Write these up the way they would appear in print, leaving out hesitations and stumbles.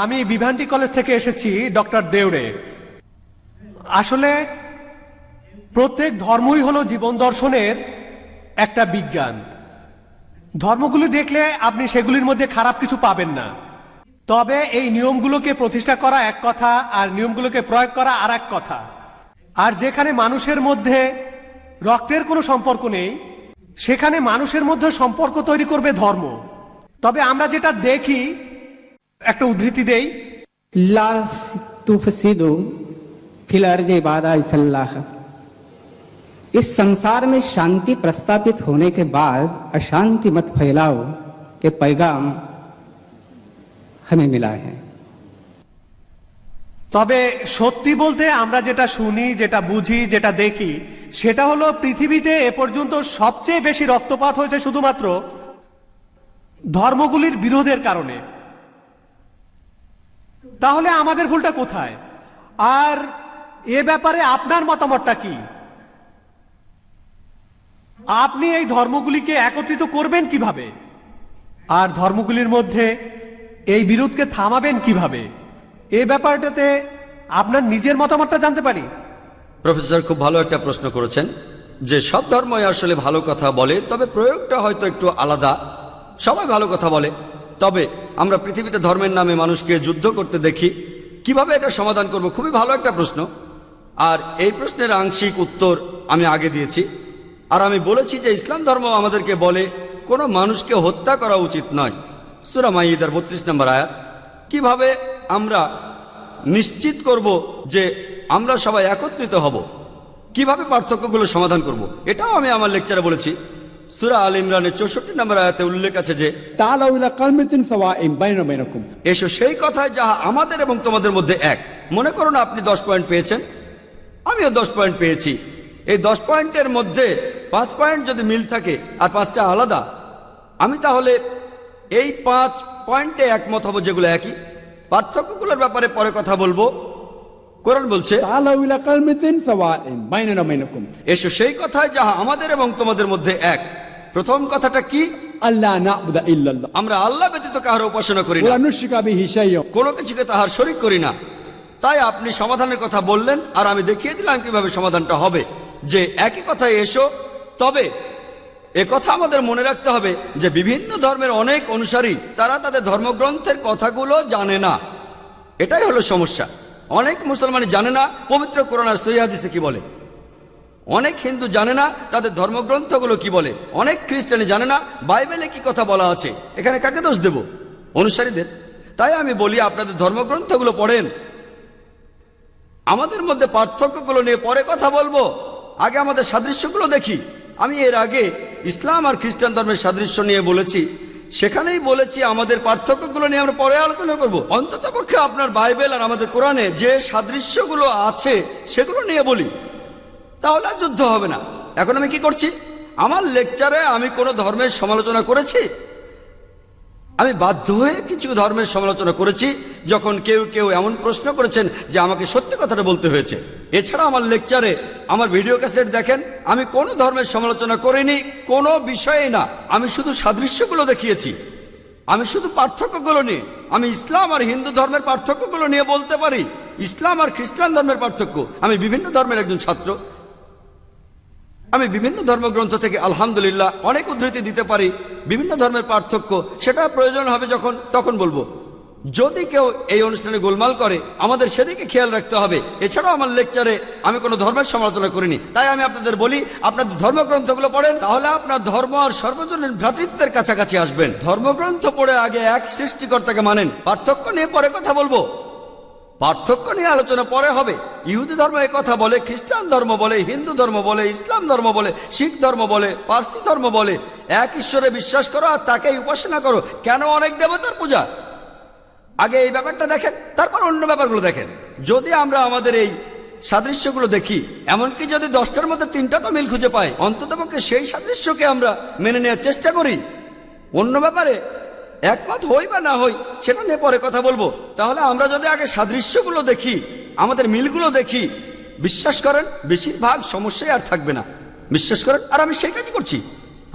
আমি বিভান্ডি কলেজ থেকে এসেছি, ডক্টর দেউড়ে। আসলে প্রত্যেক ধর্মই হলো জীবন দর্শনের একটা বিজ্ঞান। ধর্মগুলি দেখলে আপনি সেগুলির মধ্যে খারাপ কিছু পাবেন না, তবে এই নিয়মগুলোকে প্রতিষ্ঠা করা এক কথা আর নিয়মগুলোকে প্রয়োগ করা আর এক কথা। আর যেখানে মানুষের মধ্যে রক্তের কোনো সম্পর্ক নেই, সেখানে মানুষের মধ্যে সম্পর্ক তৈরি করবে ধর্ম। তবে আমরা যেটা দেখি, একটা উদ্ধৃতি দেই, লা তুফসিদু ফিল আরজি বাদা ইসলাহ। इस संसार में शांति प्रस्तापित होने के बाद अशांति मत फैलाओ के पैगाम हमें मिला है। তবে সত্যি বলতে আমরা যেটা শুনি, যেটা বুঝি, যেটা দেখি, সেটা হলো পৃথিবীতে এ পর্যন্ত সবচেয়ে বেশি রক্তপাত হয়েছে শুধুমাত্র ধর্মগুলির বিরোধের কারণে। তাহলে আমাদের ভুলটা কোথায়? আর এ ব্যাপারে আপনার মতামতটা কি? আপনি এই ধর্মগুলিকে একত্রিত করবেন কিভাবে, আর ধর্মগুলির মধ্যে এই বিরোধকে থামাবেন কিভাবে? এই ব্যাপারটাতে আপনার নিজের মতামতটা জানতে পারি। প্রফেসর খুব ভালো একটা প্রশ্ন করেছেন যে সব ধর্মই আসলে ভালো কথা বলে, তবে প্রয়োগটা হয়তো একটু আলাদা। সবাই ভালো কথা বলে, তবে আমরা পৃথিবীতে ধর্মের নামে মানুষকে যুদ্ধ করতে দেখি। কিভাবে এটা সমাধান করব? খুবই ভালো একটা প্রশ্ন। আর এই প্রশ্নের আংশিক উত্তর আমি আগে দিয়েছি। আর আমি বলেছি যে ইসলাম ধর্ম আমাদেরকে বলে কোনো মানুষকে হত্যা করা উচিত নয়। সূরা মাইদার ৩২ নম্বর আয়াত। কিভাবে আমরা নিশ্চিত করব যে আমরা সবাই একত্রিত হব, কিভাবে পার্থক্যগুলো সমাধান করব, এটাও আমি আমার লেকচারে বলেছি। সূরা আল ইমরানের ৬৪ নম্বর আয়াতে উল্লেখ আছে যে তাআলাউ ইলা কালমাতিন সাওয়াইন বাইনা বাইনাকুম। এসো সেই কথায় যাহা আমাদের এবং তোমাদের মধ্যে এক। মনে করো না আপনি 10 পয়েন্ট পেয়েছেন, আমিও 10 পয়েন্ট পেয়েছি। এই 10 পয়েন্টের মধ্যে 5 পয়েন্ট যদি মিল থাকে আর 5টা আলাদা, আমি তাহলে এই 5 পয়েন্টে একমত হব যেগুলো একই। পার্থক্যগুলোর ব্যাপারে পরে কথা বলবো। কোরআন বলছে তাআলাউ ইলা কালমাতিন সাওয়াইন বাইনা বাইনাকুম। এসো সেই কথায় যাহা আমাদের এবং তোমাদের মধ্যে এক। প্রথম কথাটা কি? আল্লাহ না'বুদা ইল্লাল্লাহ। আমরা আল্লাহ ব্যতীত কারো উপাসনা করি না, ওয়া নুশরিকা বিহি শাইয়্যা। কোনো কিছুকে তাহার শরীক করি না। তাই আপনি সমাধানের কথা বললেন, আর আমি দেখিয়ে দিলাম কিভাবে সমাধানটা হবে। যে একই কথায় এসো, তবে কথা আমাদের মনে রাখতে হবে যে বিভিন্ন ধর্মের অনেক অনুসারী তারা তাদের ধর্মগ্রন্থের কথাগুলো জানে না। এটাই হলো সমস্যা। অনেক মুসলমানই জানে না পবিত্র কোরআন আর সহিহ হাদিসে কি বলে। অনেক হিন্দু জানে না তাদের ধর্মগ্রন্থগুলো কি বলে। অনেক খ্রিস্টানি জানে না বাইবেলে কি কথা বলা আছে। এখানে কাকে দোষ দেব? অনুসারীদের। তাই আমি বলি আপনাদের ধর্মগ্রন্থগুলো পড়েন। আমাদের মধ্যে পার্থক্যগুলো নিয়ে পরে কথা বলবো, আগে আমাদের সাদৃশ্যগুলো দেখি। আমি এর আগে ইসলাম আর খ্রিস্টান ধর্মের সাদৃশ্য নিয়ে বলেছি, সেখানেই বলেছি আমাদের পার্থক্যগুলো নিয়ে আমরা পরে আলোচনা করব। অন্ততপক্ষে আপনার বাইবেল আর আমাদের কোরআনে যে সাদৃশ্যগুলো আছে সেগুলো নিয়ে বলি, তাহলে আর যুদ্ধ হবে না। এখন আমি কি করছি? আমার লেকচারে আমি কোনো ধর্মের সমালোচনা করেছি? আমি বাধ্য হয়ে কিছু ধর্মের সমালোচনা করেছি যখন কেউ কেউ এমন প্রশ্ন করেছেন যে আমাকে সত্যি কথাটা বলতে হয়েছে। এছাড়া আমার লেকচারে, আমার ভিডিও ক্যাসেট দেখেন, আমি কোনো ধর্মের সমালোচনা করিনি, কোনো বিষয়ে না। আমি শুধু সাদৃশ্যগুলো দেখিয়েছি, আমি শুধু পার্থক্যগুলো নিয়ে। আমি ইসলাম আর হিন্দু ধর্মের পার্থক্যগুলো নিয়ে বলতে পারি, ইসলাম আর খ্রিস্টান ধর্মের পার্থক্য। আমি বিভিন্ন ধর্মের একজন ছাত্র। আমি বিভিন্ন ধর্মগ্রন্থ থেকে আলহামদুলিল্লাহ অনেক উদ্ধৃতি দিতে পারি। বিভিন্ন ধর্মের পার্থক্য সেটা প্রয়োজন হবে যখন, তখন বলবো। যদি কেউ এই অনুষ্ঠানে গোলমাল করে, আমাদের সেদিকে খেয়াল রাখতে হবে। এছাড়াও আমার লেকচারে আমি কোনো ধর্মের সমালোচনা করিনি। তাই আমি আপনাদের বলি, আপনাদের ধর্মগ্রন্থগুলো পড়েন, তাহলে আপনার ধর্ম আর সর্বজনীন ভ্রাতৃত্বের কাছাকাছি আসবেন। ধর্মগ্রন্থ পড়ে আগে এক সৃষ্টিকর্তাকে মানেন। পার্থক্য নিয়ে পরে কথা বলবো, পার্থক্য নিয়ে আলোচনা পরে হবে। ইহুদি ধর্ম এ কথা বলে, খ্রিস্টান ধর্ম বলে, হিন্দু ধর্ম বলে, ইসলাম ধর্ম বলে, শিখ ধর্ম বলে, পার্সি ধর্ম বলে এক ঈশ্বরে বিশ্বাস করো আর তাকেই উপাসনা করো। কেন অনেক দেবতার পূজা? আগে এই ব্যাপারটা দেখেন, তারপর অন্য ব্যাপারগুলো দেখেন। যদি আমরা আমাদের এই সাদৃশ্যগুলো দেখি, এমনকি যদি 10টার মধ্যে 3টা তো মিল খুঁজে পাই, অন্ততপক্ষে সেই সাদৃশ্যকে আমরা মেনে নেওয়ার চেষ্টা করি। অন্য ব্যাপারে একমত হই বা না হই সেটা নিয়ে পরে কথা বলবো। তাহলে আমরা যদি আগে সাদৃশ্যগুলো দেখি, আমাদের মিলগুলো দেখি, বিশ্বাস করেন বেশিরভাগ সমস্যাই আর থাকবে না। বিশ্বাস করেন, আর আমি সেই কাজই করছি।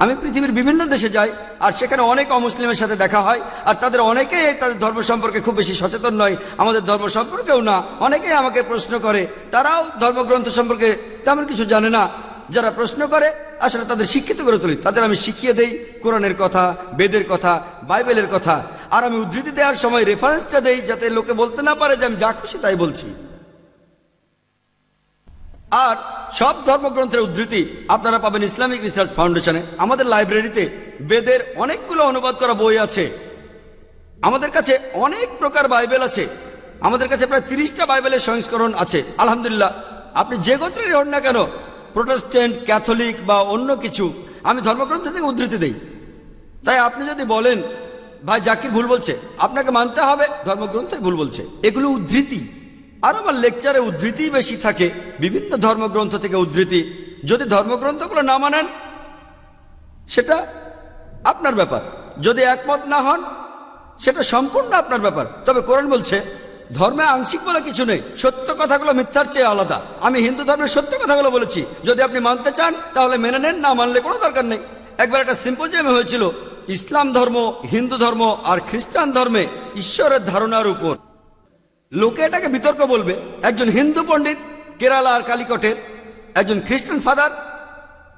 আমি পৃথিবীর বিভিন্ন দেশে যাই, আর সেখানে অনেক অমুসলিমের সাথে দেখা হয়, আর তাদের অনেকেই তাদের ধর্ম সম্পর্কে খুব বেশি সচেতন নয়, আমাদের ধর্ম সম্পর্কেও না। অনেকেই আমাকে প্রশ্ন করে, তারাও ধর্মগ্রন্থ সম্পর্কে তেমন কিছু জানে না। যারা প্রশ্ন করে আসলে তাদের শিক্ষিত করে তুলি, তাদের আমি শিখিয়ে দেই কোরআনের কথা, বেদের কথা, বাইবেলের কথা, আর আমি উদ্ধৃতি দেওয়ার সময় রেফারেন্সটা দেই যাতে লোকে বলতে না পারে যে আমি যা খুশি তাই বলছি। আর সব ধর্মগ্রন্থের উদ্ধৃতি আপনারা পাবেন ইসলামিক রিসার্চ ফাউন্ডেশনে। আমাদের লাইব্রেরিতে বেদের অনেকগুলো অনুবাদ করা বই আছে, আমাদের কাছে অনেক প্রকার বাইবেল আছে, আমাদের কাছে প্রায় 30টা বাইবেলের সংস্করণ আছে। আলহামদুলিল্লাহ, আপনি যে গোত্রেরই হন না কেন, প্রোটেস্ট্যান্ট, ক্যাথলিক বা অন্য কিছু, আমি ধর্মগ্রন্থ থেকে উদ্ধৃতি দেই। তাই আপনি যদি বলেন ভাই জাকির ভুল বলছে, আপনাকে মানতে হবে ধর্মগ্রন্থে ভুল বলছে, এগুলো উদ্ধৃতি। আর আমার লেকচারে উদ্ধৃতি বেশি থাকে, বিভিন্ন ধর্মগ্রন্থ থেকে উদ্ধৃতি। যদি ধর্মগ্রন্থগুলো না মানেন সেটা আপনার ব্যাপার, যদি একমত না হন সেটা সম্পূর্ণ আপনার ব্যাপার। তবে কোরআন বলছে ধর্মে আংশিক বলে কিছু নেই, সত্য কথাগুলো মিথ্যার চেয়ে আলাদা। আমি হিন্দু ধর্মের সত্য কথাগুলো বলেছি, যদি আপনি মানতে চান তাহলে মেনে নেন, না মানলে কোনো দরকার নেই। একবার একটা সিম্পোজিয়াম হয়েছিল ইসলাম ধর্ম, হিন্দু ধর্ম আর খ্রিস্টান ধর্মে ঈশ্বরের ধারণার উপর। লোকে এটাকে বিতর্ক বলবে। একজন হিন্দু পণ্ডিত কেরালা আর কালিকটের, একজন খ্রিস্টান ফাদার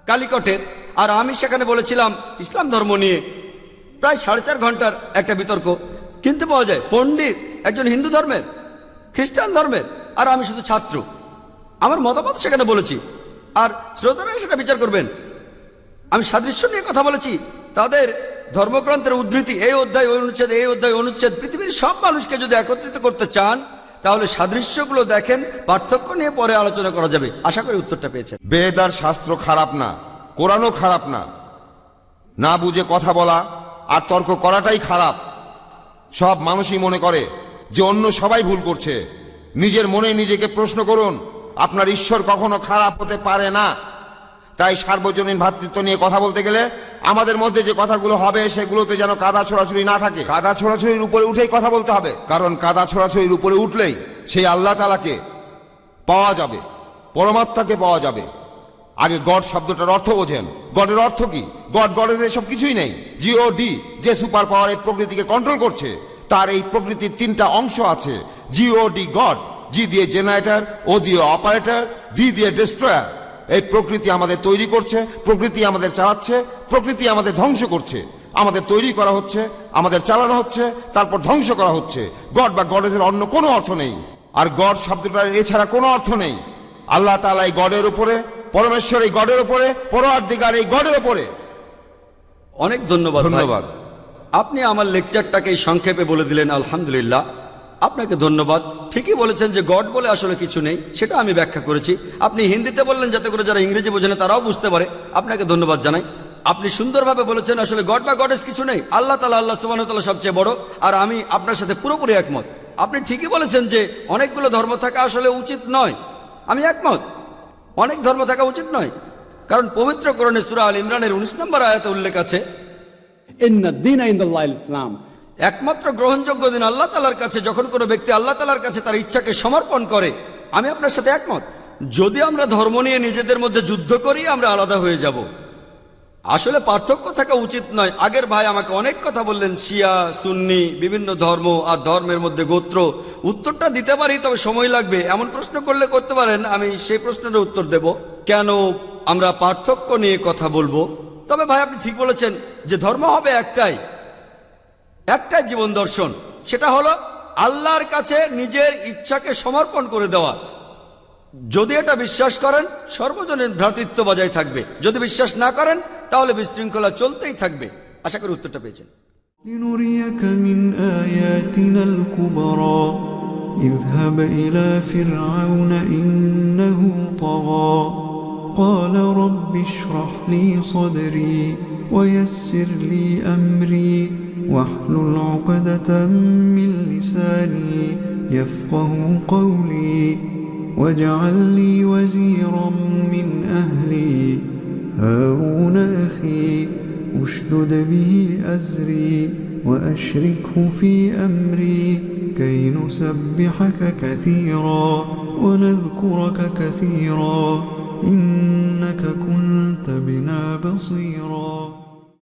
কালিকটের, আর আমি সেখানে বলেছিলাম ইসলাম ধর্ম নিয়ে। প্রায় 4.5 ঘন্টার একটা বিতর্ক। কিনতে পাওয়া যায় পণ্ডিত একজন হিন্দু ধর্মের, খ্রিস্টান ধর্মের, আর আমি শুধু ছাত্র। আমার মতামত সেখানে বলেছি, আর শ্রোতারা সেটা বিচার করবেন। আমি সাদৃশ্য নিয়ে কথা বলেছি, তাদের ধর্মগ্রন্থের উদ্ধৃতি, এই অধ্যায় ওই অনুচ্ছেদ, এই অধ্যায় অনুচ্ছেদ। পৃথিবীর সব মানুষকে যদি একত্রিত করতে চান তাহলে সাদৃশ্যগুলো দেখেন, পার্থক্য নিয়ে পরে আলোচনা করা যাবে। আশা করি উত্তরটা পেয়েছেন। বেদ আর শাস্ত্র খারাপ না, কোরআনও খারাপ না। না বুঝে কথা বলা আর তর্ক করাটাই খারাপ। সব মানুষই মনে করে যে অন্য সবাই ভুল করছে। নিজের মনে নিজেকে প্রশ্ন করুন, আপনার ঈশ্বর কখনো খারাপ হতে পারে না। তাই সার্বজনীন ভ্রাতৃত্ব নিয়ে কথা বলতে গেলে আমাদের মধ্যে যে কথাগুলো হবে সেগুলোতে যেন কাদা ছোড়াছুড়ি না থাকে। কাদা ছোড়াছুড়ির উপরে উঠেই কথা বলতে হবে, কারণ কাদা ছোড়াছুড়ির উপরে উঠলেই সেই আল্লাহ তাআলাকে পাওয়া যাবে, পরমাত্মাকে পাওয়া যাবে। আগে গড শব্দটার অর্থ বোঝেন। গডের অর্থ কি? গডের এসব কিছুই নেই। জিওডি, যে সুপার পাওয়ার প্রকৃতিকে কন্ট্রোল করছে, তার এই প্রকৃতির 3টা অংশ আছে। জিওডি গড, জি দিয়ে জেনারেটর, ও দিয়ে অপারেটর, ডি দিয়ে ডিস্ট্রয়ার। এই প্রকৃতি আমাদের তৈরি করছে, প্রকৃতি আমাদের চালাচ্ছে, প্রকৃতি আমাদের ধ্বংস করছে। আমাদের তৈরি করা হচ্ছে, আমাদের চালানো হচ্ছে, তারপর ধ্বংস করা হচ্ছে। গড বা গডেসের অন্য কোনো অর্থ নেই, আর গড শব্দটার এছাড়া কোনো অর্থ নেই। আল্লাহ তাআলা এই গডের উপরে, পরমেশ্বর এই গডের উপরে, পরওয়ারদিগার এই গডের উপরে। অনেক ধন্যবাদ। ধন্যবাদ। আপনি আমার লেকচারটাকে সংক্ষেপে বলে দিলেন, আলহামদুলিল্লাহ, আপনাকে ধন্যবাদ। ঠিকই বলেছেন যে গড বলে আসলে কিছু নেই, সেটা আমি ব্যাখ্যা করেছি। আপনি হিন্দিতে বললেন যাতে করে যারা ইংরেজি বোঝে না তারাও বুঝতে পারে, আপনাকে ধন্যবাদ জানাই। আপনি সুন্দরভাবে বলেছেন আসলে গড বা গডেস কিছু নেই, আল্লাহ তাআলা, আল্লাহ সুবহানাহু ওয়া তাআলা সবচেয়ে বড়। আর আমি আপনার সাথে পুরোপুরি একমত। আপনি ঠিকই বলেছেন যে অনেকগুলো ধর্ম থাকা আসলে উচিত নয়, আমি একমত। অনেক ধর্ম থাকা উচিত নয়, কারণ পবিত্র কোরআনে সূরা আল ইমরানের 19 নম্বর আয়াতে উল্লেখ আছে, ইন্নাদ-দীনা ইনদাল্লাহিল ইসলাম। একমাত্র গ্রহণযোগ্য দিন আল্লাহ তাআলার কাছে যখন কোনো ব্যক্তি আল্লাহ তাআলার কাছে তার ইচ্ছাকে সমর্পণ করে। আমি আপনার সাথে একমত। যদি আমরা ধর্ম নিয়ে নিজেদের মধ্যে যুদ্ধ করি আমরা আলাদা হয়ে যাব। আসলে পার্থক্য থাকা উচিত নয়। আগের ভাই আমাকে অনেক কথা বললেন, শিয়া, সুন্নি, বিভিন্ন ধর্ম আর ধর্মের মধ্যে গোত্র। উত্তরটা দিতে পারি, তবে সময় লাগবে। এমন প্রশ্ন করলে করতে পারেন, আমি সেই প্রশ্নের উত্তর দেব। কেন আমরা পার্থক্য নিয়ে কথা বলবো? তবে ভাই আপনি ঠিক বলেছেন যে ধর্ম হবে একটাই জীবন দর্শন, সেটা হলো আল্লাহর কাছে নিজের ইচ্ছাকে সমর্পণ করে দেওয়া। যদি এটা বিশ্বাস করেন সর্বজনীন ভ্রাতৃত্ব বজায় থাকবে, যদি বিশ্বাস না করেন তাহলে বিশৃঙ্খলা চলতেই থাকবে। আশা করি উত্তরটা পেয়েছেন। لنريك من آياتنا الكبرى اذهب إلى فرعون إنه طغى قال رب اشرح لي صدري ويسر لي أمري واحلل عقدة من لساني يفقه قولي واجعل لي وزيرا من أهلي هارون أخي اشدد به أزري وأشركه في أمري كي نسبحك كثيرا ونذكرك كثيرا إنك كنت بنا بصيرا.